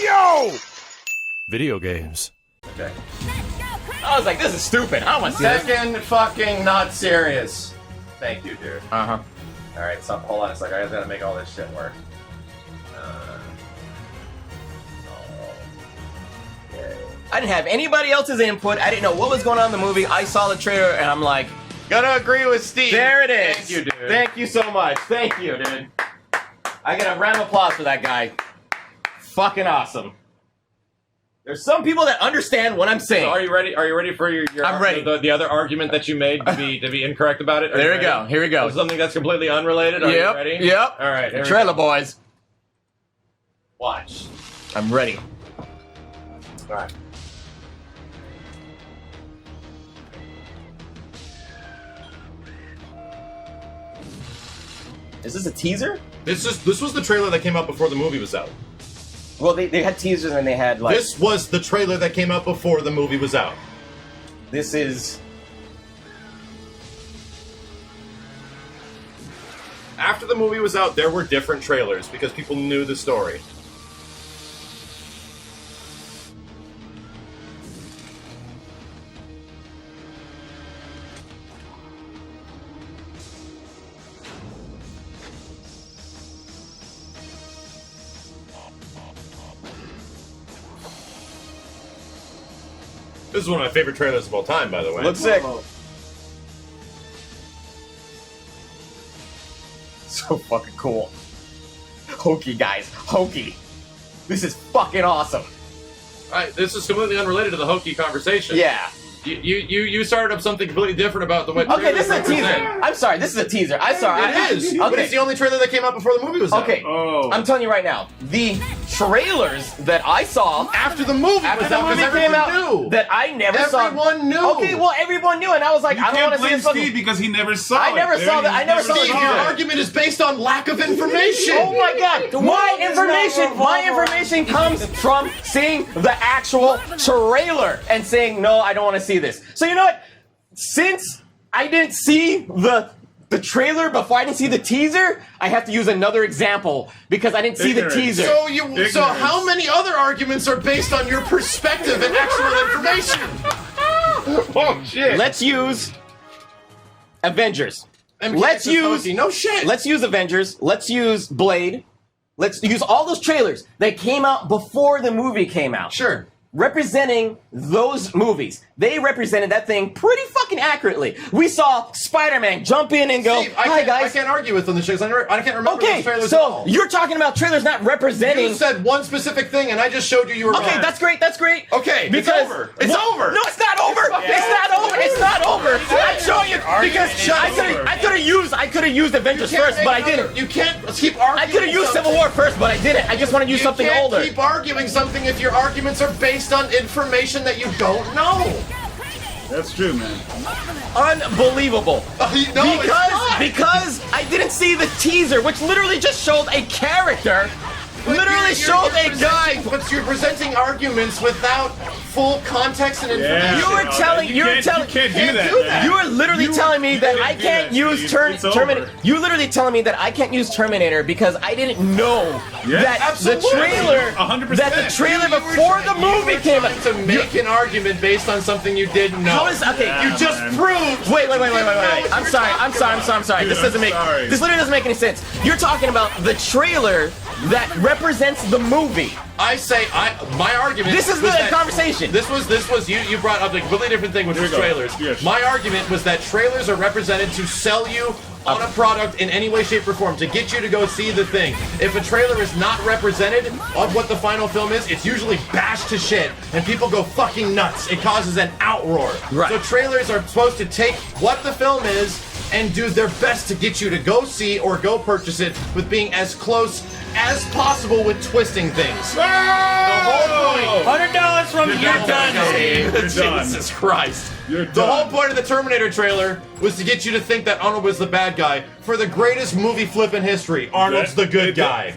Yo! Video games. Okay. I was like, this is stupid. I don't want to see this. Second fucking not serious. Thank you, dude. Uh-huh. Alright, so hold on a second. I just gotta make all this shit work. Okay. I didn't have anybody else's input. I didn't know what was going on in the movie. I saw the trailer, and I'm like, Gotta agree with Steve. there it is. Thank you, dude. Thank you so much. Thank you, dude. I get a round of applause for that guy. Fucking awesome. There's some people that understand what I'm saying. So are you ready? Are you ready for your I'm ready. The other argument that you made to be incorrect about it? Are There you we go. ready? Here we go. So something that's completely unrelated. Are you ready? Yep. All right. Here we Trailer go. boys. Watch. I'm ready. All right. Is this a teaser? This was the trailer that came out before the movie was out. Well, they had teasers and they had like This was the trailer that came out before the movie was out. this is After the movie was out, there were different trailers because people knew the story. This is one of my favorite trailers of all time, by the way. looks sick. So fucking cool. Hokey, guys. Hokey. This is fucking awesome. All right. This is completely unrelated to the hokey conversation. Yeah. You started up something completely different about the way. Okay, this is a trailers teaser. represent. I'm sorry, this is a teaser. I'm sorry. It is. But it's the only trailer that came out before the movie was out. Okay, Oh. I'm telling you right now, the trailers that I saw After the movie after was the out, movie because came everyone out knew. that I never saw. Everyone knew. Okay, well, everyone knew, and I was like, I don't want to see this fucking. Steve because he never saw I never saw that. I never saw Steve, the your teaser. argument is based on lack of information. Oh my god! My information comes from seeing the actual trailer and saying, no, I don't want to see this. So you know what? Since I didn't see the trailer before I didn't see the teaser, I have to use another example because I didn't see the Ignorance. teaser. So how many other arguments are based on your perspective and actual information? Oh shit! Let's use Avengers. MKX Let's is use hokey. No shit. Let's use Avengers. Let's use Blade. Let's use all those trailers that came out before the movie came out. Sure. Representing those movies. They represented that thing pretty fucking accurately. We saw Spider-Man jump in and go, Steve, hi I guys. can't argue with on the shows. I can't remember Okay, those trailers at so all. you're talking about trailers not representing. You said one specific thing, and I just showed you were Okay, wrong. that's great. That's great. Okay, because it's over. It's over. No, it's not over. It's not over. It's not over. I'm showing you because I could have used Avengers You can't first, but I make didn't. another- You can't keep arguing. I could have used Civil War first, but I didn't. I just want to use something You can't older. keep arguing something if your arguments are based on information that you don't know. That's true, man. Unbelievable. No, it's not. Because I didn't see the teaser, which literally just showed a character. Literally showed a guy. But you're presenting arguments without full context and information. You were telling. You were telling. You can't do that. man. You are literally telling me that I can't do can't that, use Steve. It's Terminator. over. You literally telling me that I can't use Terminator because I didn't know Yeah, that absolutely. the trailer, 100%. that the trailer before the movie came out. to make an argument based on something you didn't know. How is okay? Yeah, You You just man. proved. Wait. I'm sorry. I'm sorry. Dude, This doesn't I'm make. sorry. This literally doesn't make any sense. You're talking about the trailer that represents the movie. I say my argument. This is was the that- conversation. This was you brought up a completely different thing, which Here was we go. trailers. Yes. My argument was that trailers are represented to sell you on a product in any way, shape, or form, to get you to go see the thing. If a trailer is not represented of what the final film is, it's usually bashed to shit, and people go fucking nuts. It causes an outroar. Right. So trailers are supposed to take what the film is and do their best to get you to go see or go purchase it with being as close as possible with twisting things. The whole point. $100 from You're done, Steve. You're done. Jesus Christ. You're The whole done. point of the Terminator trailer was to get you to think that Arnold was the bad guy for the greatest movie flip in history. Arnold's the good guy.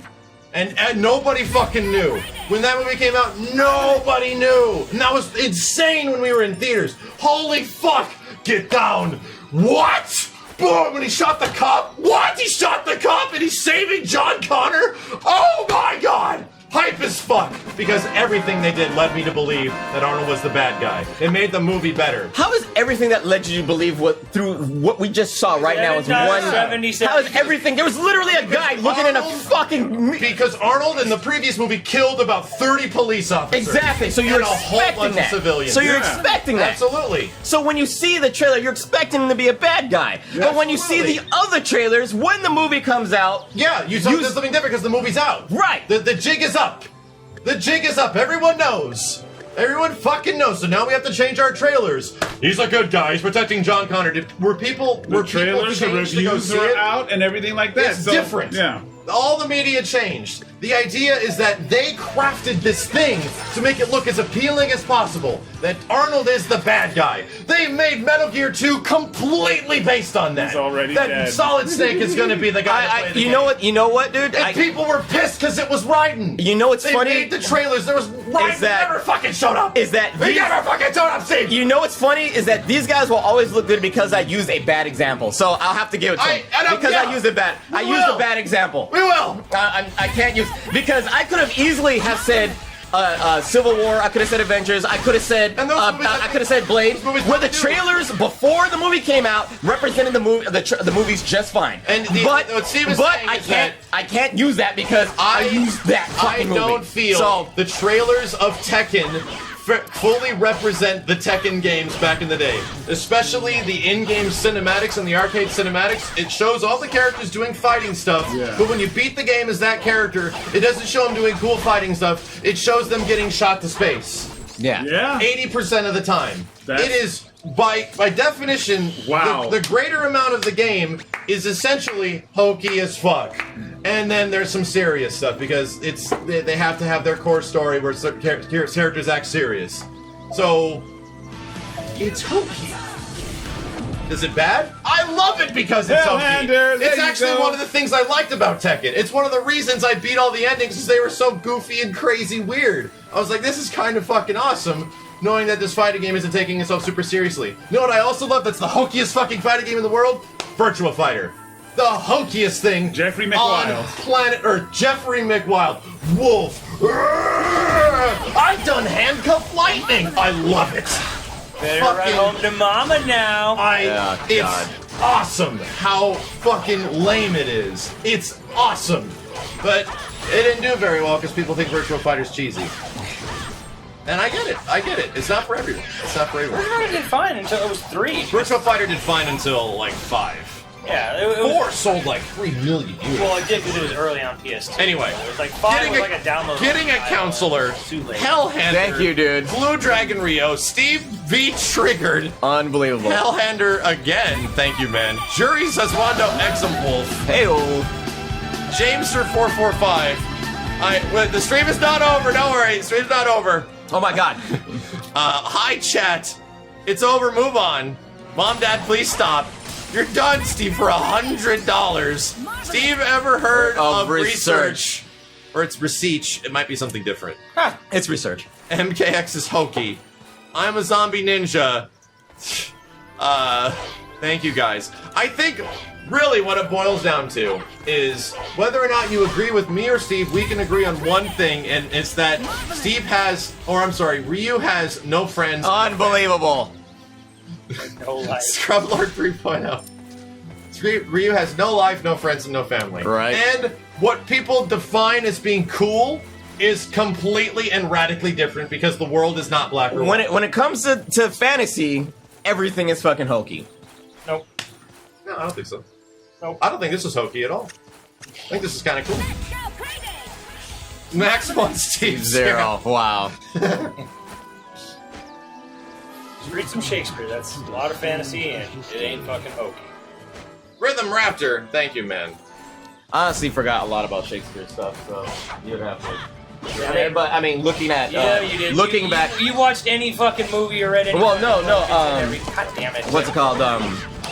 And nobody fucking knew. When that movie came out, nobody knew. And that was insane when we were in theaters. Holy fuck! Get down! What? Boom! And he shot the cop? What? He shot the cop and he's saving John Connor? Oh my god! hype as fuck because everything they did led me to believe that Arnold was the bad guy. It made the movie better. How is everything that led you to believe through what we just saw right now is one? How is everything? There was literally a guy looking in a fucking. Because Arnold in the previous movie killed about 30 police officers. Exactly. So you're and a whole expecting bunch that. of civilians. So you're expecting that. Absolutely. So when you see the trailer, you're expecting him to be a bad guy. But when you see the other trailers, when the movie comes out, yeah, you saw there's something different because the movie's out. Right. The jig is up. The jig is up. Everyone knows. Everyone fucking knows. So now we have to change our trailers. He's a good guy. He's protecting John Connor. Were people trailers, the changed to go reviews see are it? out, and everything like that. It's So, different. Yeah. All the media changed. The idea is that they crafted this thing to make it look as appealing as possible. That Arnold is the bad guy. They made Metal Gear 2 completely based on that. He's already that dead. Solid Snake is going to be the guy. you know what, dude? And people were pissed because it was Raiden. You know what's they funny? They made the trailers. There was Raiden never fucking showed up. Is that he never fucking showed up, Steve? You know what's funny is that these guys will always look good because I used a bad example. So I'll have to give it to them because I used a bad. I used a bad example. We will. I can't use because I could have easily have said Civil War. I could have said Avengers. I could have said I could have said Blade. Where the trailers before the movie came out represented the movies just fine. And but I can't use that because I used that fucking movie. I don't feel the trailers of Tekken fully represent the Tekken games back in the day. Especially the in-game cinematics and the arcade cinematics. It shows all the characters doing fighting stuff, but when you beat the game as that character, it doesn't show them doing cool fighting stuff. It shows them getting shot to space. Yeah. 80% of the time. It is, by definition, the greater amount of the game is essentially hokey as fuck. And then there's some serious stuff because they have to have their core story where certain characters act serious. So it's hokey. Is it bad? I love it because it's hokey. It's actually one of the things I liked about Tekken. It's one of the reasons I beat all the endings because they were so goofy and crazy weird. I was like, this is kind of fucking awesome, knowing that this fighting game isn't taking itself super seriously. You know what I also love that's the hokiest fucking fighting game in the world? Virtua Fighter. The hokiest thing on planet Earth. Jeffrey McWild. Wolf. I've done handcuff lightning. I love it. Better run home to mama now. It's awesome how fucking lame it is. It's awesome. But it didn't do very well because people think Virtua Fighter's cheesy. And I get it. It's not for everyone. Virtua Fighter did fine until it was 3. Virtua Fighter did fine until like 5. Yeah, 4 sold like 3 million units. Well, it did because it was early on PS2. Anyway, it was like 5 was like a download. Getting a counselor, Hellhander. Thank you, dude. Blue Dragon Rio, Steve V Triggered. Unbelievable. Hellhander again. Thank you, man. Jury says Wando Exum Wolf. Heyo. Jameser 445. The stream is not over. Don't worry. The stream's not over. Oh my god. Hi, chat. It's over. Move on. Mom, Dad, please stop. You're done, Steve, for $100. Steve, ever heard of research? Or it's research. It might be something different. It's research. MKX is hokey. I'm a zombie ninja. Thank you, guys. I think really what it boils down to is whether or not you agree with me or Steve, we can agree on one thing, and it's that Ryu has no friends. Unbelievable. No life. Scrublord 3.0. Ryu has no life, no friends, and no family. Right. And what people define as being cool is completely and radically different because the world is not black or white. When it comes to fantasy, everything is fucking hokey. Nope. No, I don't think so. Nope. I don't think this is hokey at all. I think this is kind of cool. Max 1, Steve 0. Wow. Read some Shakespeare. That's a lot of fantasy, and it ain't fucking hokey. Rhythm Raptor, thank you, man. Honestly, forgot a lot about Shakespeare stuff, so you'd have to. But I mean, looking at you did. Looking back, you watched any fucking movie or read any? Well, no. God damn it. What's it called?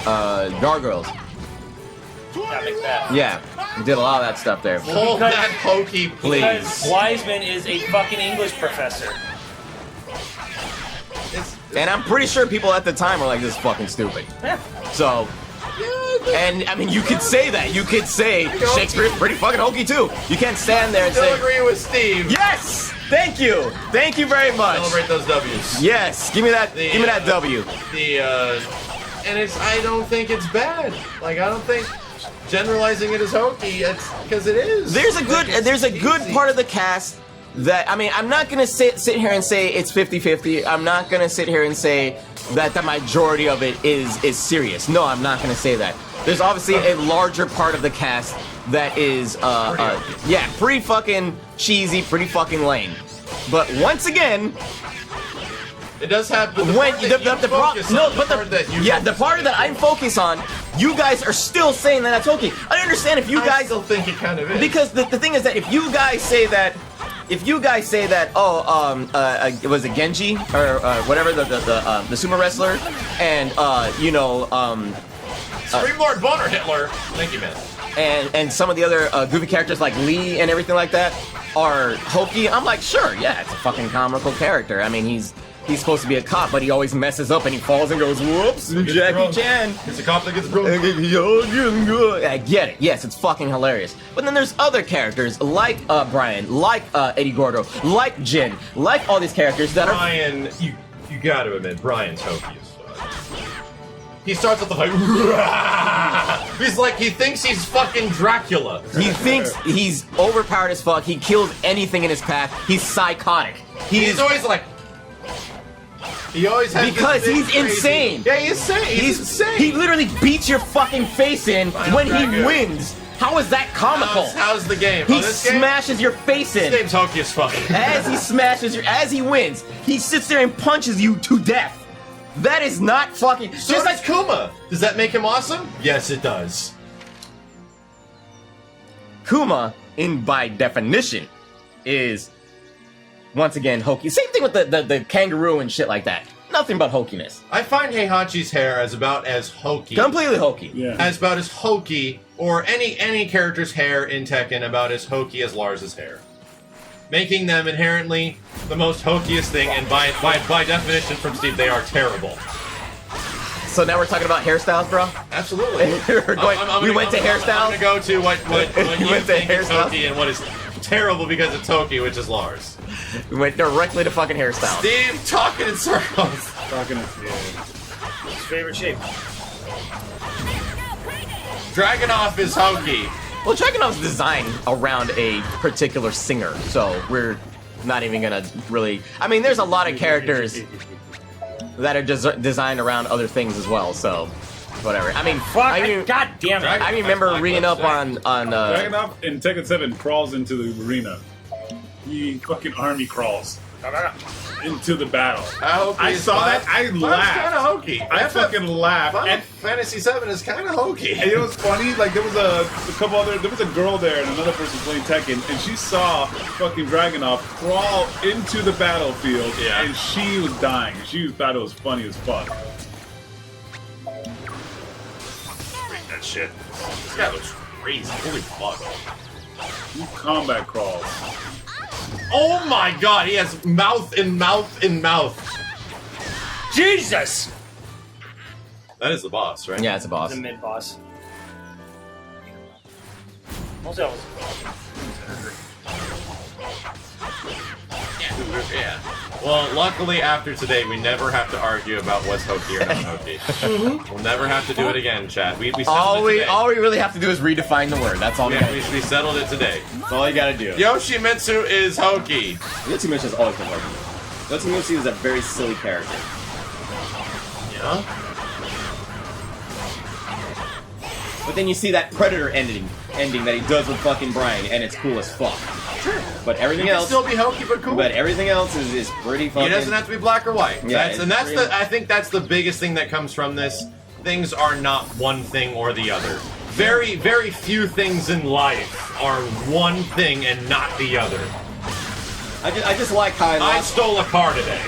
Gargoyles. Macbeth. Yeah, we did a lot of that stuff there. Hold that hokey, please. Because Wiseman is a fucking English professor. And I'm pretty sure people at the time were like, "This is fucking stupid." Yeah. So. And I mean, you could say that. You could say Shakespeare's pretty fucking hokey too. You can't stand there and Still say, agree with Steve. yes, thank you very much. Celebrate those W's. Yes, give me that W. And I don't think it's bad. Like, I don't think generalizing it as hokey, it's because it is. There's a good part of the cast that, I mean, I'm not gonna sit here and say it's 50-50. I'm not gonna sit here and say that the majority of it is serious. No, I'm not gonna say that. There's obviously a larger part of the cast that is, pretty fucking cheesy, pretty fucking lame. But once again, it does have the part that I'm focused on, you guys are still saying that that's hokey. I understand if you guys still think it kind of is. Because the thing is that if you guys say that, was it Genji or whatever the sumo wrestler, and Supreme Lord Boner Hitler. Thank you, man. And some of the other goofy characters like Lee and everything like that are hokey, I'm like, sure, yeah, it's a fucking comical character. I mean, he's supposed to be a cop, but he always messes up and he falls and goes, whoops, Jackie Chan. It's a cop that gets drunk. I get it. Yes, it's fucking hilarious. But then there's other characters like Brian, like Eddie Gordo, like Jin, like all these characters that Brian, you gotta admit, Brian's hokey as fuck. He starts with the like, he's like, he thinks he's fucking Dracula. He thinks he's overpowered as fuck. He kills anything in his path. He's psychotic. He's always like, he always has because this big, he's crazy, insane. Yeah, he's insane. He's insane. He literally beats your fucking face in when he wins. How is that comical? How's the game? He smashes your face in. This game's hokey as fuck. As he wins, he sits there and punches you to death. That is not fucking. So just like Kuma. Does that make him awesome? Yes, it does. Kuma, by definition, is once again hokey. Same thing with the kangaroo and shit like that. Nothing but hokiness. I find Heihachi's hair as about as hokey. Completely hokey. Yeah. As about as hokey, or any character's hair in Tekken about as hokey as Lars's hair. Making them inherently the most hokiest thing, and by definition from Steve, they are terrible. So now we're talking about hairstyles, bro? Absolutely. We went to hairstyles? I'm going to go to what you went to think is hairstyles? hokey and what is terrible because it's hokey, which is Lars. We went directly to fucking hairstyles. Steve talking in circles. His favorite shape. Dragunov is hokey. Well, Dragunov's designed around a particular singer, so we're not even gonna really. I mean, there's a lot of characters that are designed around other things as well, so whatever. I mean, God damn it! I remember reading up on Dragunov in Tekken 7 crawls into the arena. He fucking army crawls into the battle. I saw that. I laughed. Kind of hokey. I fucking laughed. Final Fantasy 7 is kind of hokey. And it was funny, like there was a couple other, there was a girl there and another person playing Tekken, and she saw fucking Dragunov crawl into the battlefield, and she was dying. She thought it was funny as fuck. Read that shit. This guy looks crazy. Holy fuck. He combat crawls. Oh my god, he has mouth in mouth in mouth. Jesus! That is the boss, right? yeah, it's a boss. The mid boss. Most of Yeah. Well, luckily after today, we never have to argue about what's hokey or not hokey. We'll never have to do it again, Chad. We settled it today. All we really have to do is redefine the word. That's all we gotta do. We settled it today. That's all you gotta do. Yoshimitsu is hokey. Yoshimitsu has always been hokey. Yoshimitsu is a very silly character. Yeah? But then you see that Predator ending that he does with fucking Brian, and it's cool as fuck. Sure. But everything He can else, still be hokey but cool. but everything else is pretty fucking. He doesn't have to be black or white. Yeah, I think that's the biggest thing that comes from this. Things are not one thing or the other. Very, very few things in life are one thing and not the other. I just like how I stole a car today,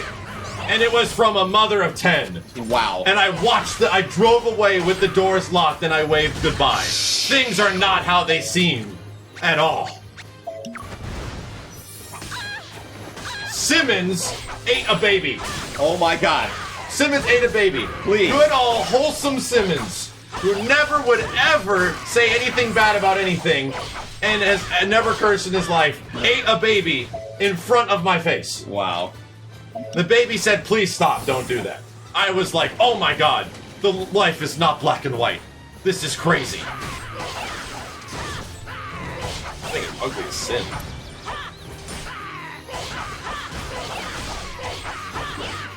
and it was from a mother of 10. Wow. And I drove away with the doors locked and I waved goodbye. Things are not how they seem at all. Simmons ate a baby. Oh my god. Simmons ate a baby. Please. Good, all wholesome Simmons who never would ever say anything bad about anything and has never cursed in his life, ate a baby in front of my face. Wow. The baby said, please stop, don't do that. I was like, oh my god, the life is not black and white. This is crazy. I think it's ugly as sin.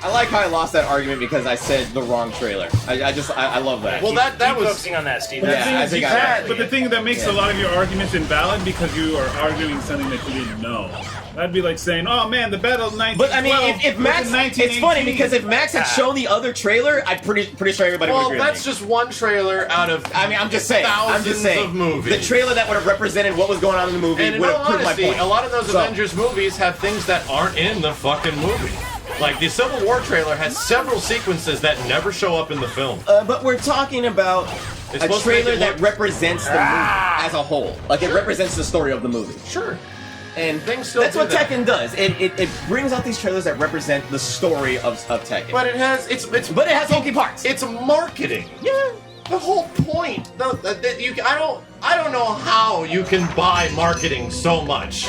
I like how I lost that argument because I said the wrong trailer. I love that. Well, that Keep was focusing on that, Steve. But the Yeah, thing I is, think you I can't- got it. but the thing that makes a lot of your arguments invalid because you are arguing something that you didn't know. That'd be like saying, "Oh man, the battle of 1912." But I mean, if Max, was in it's funny 1918. because if Max had shown the other trailer, I'm pretty sure everybody would well, agree. that's with me. just one trailer out of I mean, I'm just saying. thousands of movies. The trailer that would have represented what was going on in the movie And in would all have proved my honesty, point. a lot of those So- Avengers movies have things that aren't in the fucking movie. Like, the Civil War trailer has several sequences that never show up in the film. But we're talking about It's a supposed to make trailer it that look- represents the movie as a whole. Like, it represents the story of the movie. Sure. And Things still that's do what that. Tekken does. It brings out these trailers that represent the story of Tekken. But it has, But it has hokey parts. It's marketing. Yeah. The whole point. I don't know how you can buy marketing so much.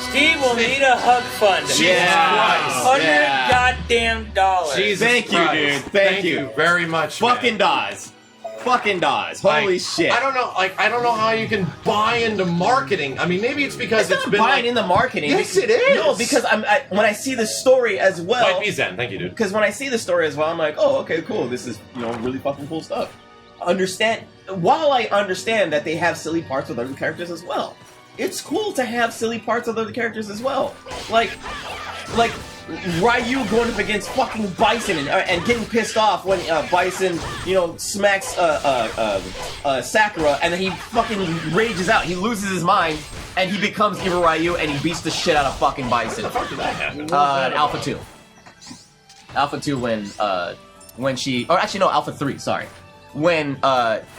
Steve will need a hug fund. Jesus Yeah. Christ. Yeah. Goddamn dollars. Jesus Thank you, Christ. dude. Thank you. you very much. Fucking man. Dawes. Fucking Dawes. Holy Like, shit. I don't know. Like, I don't know how you can buy into marketing. I mean, maybe it's because It's it's not been buying like, in the marketing. Yes, it is. No, because when I see the story as well. Might be Zen. Thank you, dude. Because when I see the story as well, I'm like, oh, okay, cool. This is, really fucking cool stuff. While I understand that they have silly parts with other characters as well, it's cool to have silly parts with other characters as well. Like Ryu going up against fucking Bison and getting pissed off when Bison, smacks Sakura, and then he fucking rages out. He loses his mind, and he becomes Evil Ryu, and he beats the shit out of fucking Bison. How the fuck did that happen? Alpha 2. Alpha 2 when she... Or actually, no, Alpha 3, sorry. When,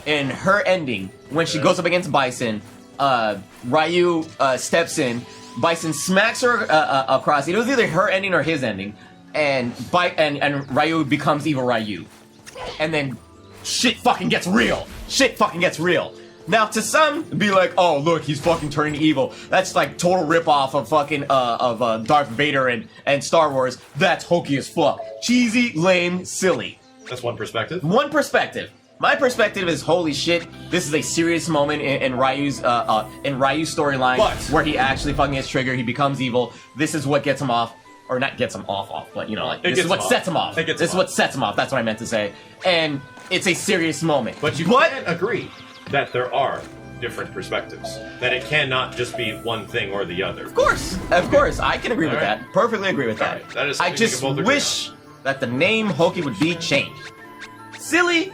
in her ending, when she goes up against Bison, Ryu steps in, Bison smacks her across. It was either her ending or his ending, and Ryu becomes Evil Ryu. And then shit fucking gets real. Shit fucking gets real. Now, to some, be like, oh, look, he's fucking turning evil. That's like total ripoff of fucking, Darth Vader and Star Wars. That's hokey as fuck. Cheesy, lame, silly. That's one perspective. One perspective. My perspective is, holy shit, this is a serious moment in Ryu's storyline But- where he actually fucking gets triggered, he becomes evil. This is what gets him off. Or not gets him off, but It this gets is what him off. sets him off. It gets This is him what off. sets him off. That's what I meant to say. And it's a serious moment. But you can't agree that there are different perspectives. That it cannot just be one thing or the other. Of course, I can agree with Alright. that. Perfectly agree with that. Alright, that is I something we just can both agree wish that the name Hokey would be changed. Silly.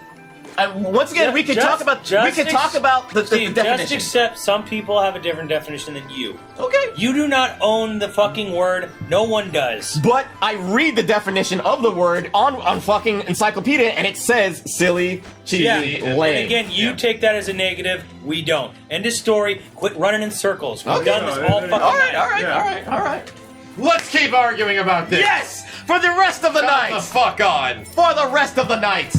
And once again, we could talk about the Steve, definition. just accept some people have a different definition than you. Okay. You do not own the fucking word. No one does. But I read the definition of the word on fucking encyclopedia, and it says silly, cheesy, Yeah. lame. And again, you take that as a negative. We don't. End of story. Quit running in circles. We've Okay. done this all fucking night. all right. Let's keep arguing about this. Yes, for the rest of the Shut night. the fuck on. For the rest of the night.